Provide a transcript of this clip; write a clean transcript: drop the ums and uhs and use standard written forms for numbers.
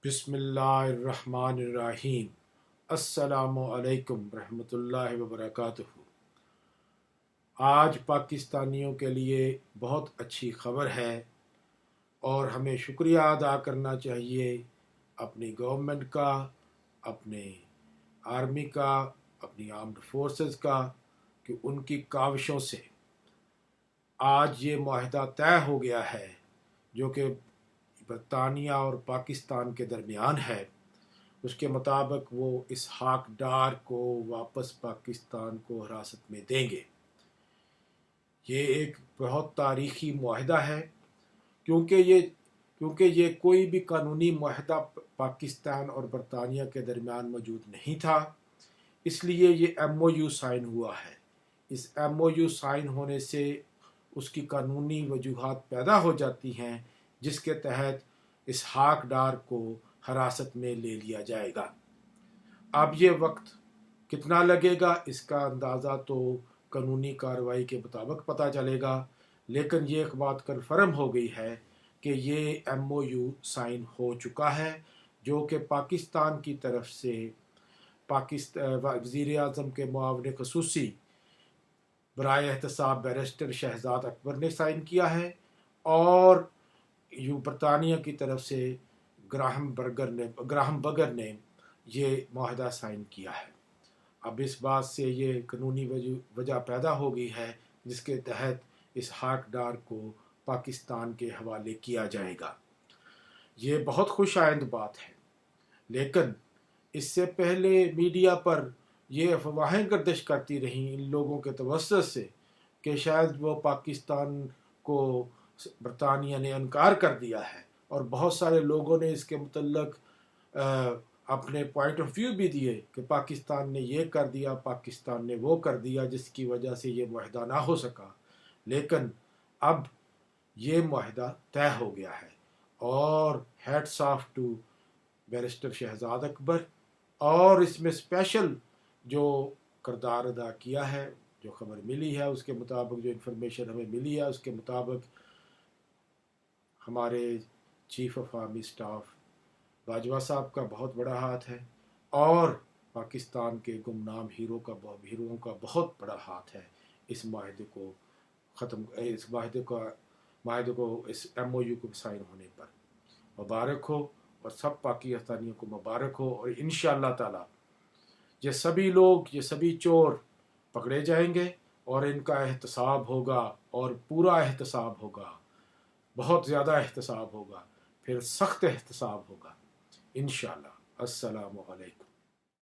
बिस्मिल्लाहिर्रहमानिर्रहीम। अस्सलामु अलैकुम रहमतुल्लाहि व बरकातुहू। आज पाकिस्तानियों के लिए बहुत अच्छी खबर है और हमें शुक्रिया अदा करना चाहिए अपनी गवर्नमेंट का, अपने आर्मी का, अपनी आर्म्ड फोर्सेस का, कि उनकी काविशों से आज ये माहिदा तय हो गया है जो कि बरतानिया और पाकिस्तान के दरमियान है। उसके मुताबिक वो इसहाक डार को वापस पाकिस्तान को हिरासत में देंगे। ये एक बहुत तारीखी मुआहदा है क्योंकि ये कोई भी कानूनी मुआहदा पाकिस्तान और बरतानिया के दरमियान मौजूद नहीं था, इसलिए ये MOU साइन हुआ है। इस MOU साइन होने से उसकी कानूनी वजूहात पैदा हो जाती हैं जिसके तहत इसहाक डार को हिरासत में ले लिया जाएगा। अब ये वक्त कितना लगेगा इसका अंदाज़ा तो कानूनी कार्रवाई के मुताबिक पता चलेगा, लेकिन ये एक बात कन्फर्म हो गई है कि ये MOU साइन हो चुका है, जो कि पाकिस्तान की तरफ से वज़ीर आज़म के मुआविन ख़ुसूसी बराए एहतसाब बैरिस्टर शहजाद अकबर ने साइन किया है और बरतानिया की तरफ से ग्राहम बगर ने ये माहिदा साइन किया है। अब इस बात से ये कानूनी वजह पैदा हो गई है जिसके तहत इसहाक डार को पाकिस्तान के हवाले किया जाएगा। ये बहुत खुश आइंद बात है, लेकिन इससे पहले मीडिया पर ये अफवाहें गर्दिश करती रहीं इन लोगों के तवज्जुह से कि शायद वो पाकिस्तान को बरतानिया ने इनकार कर दिया है, और बहुत सारे लोगों ने इसके मुतल्लक अपने पॉइंट ऑफ व्यू भी दिए कि पाकिस्तान ने ये कर दिया, पाकिस्तान ने वो कर दिया, जिसकी वजह से ये मुआहदा ना हो सका। लेकिन अब ये मुआहदा तय हो गया है और hats off to barrister Shahzad Akbar, और इसमें स्पेशल जो किरदार अदा किया है, जो खबर मिली है उसके मुताबिक, जो इन्फॉर्मेशन हमें मिली है उसके मुताबिक, हमारे chief of army staff Bajwa साहब का बहुत बड़ा हाथ है और पाकिस्तान के गुमनाम हीरों का बहुत बड़ा हाथ है इस माहिदे को इस MOU को साइन होने पर। मुबारक हो, और सब पाकिस्तानियों को मुबारक हो, और इंशाअल्लाह ताला ये सभी लोग, ये सभी चोर पकड़े जाएंगे और इनका एहतसाब होगा, और पूरा एहतसाब होगा, बहुत ज़्यादा एहतसाब होगा, फिर सख्त एहतसाब होगा इंशाअल्लाह। अस्सलामु अलैकुम।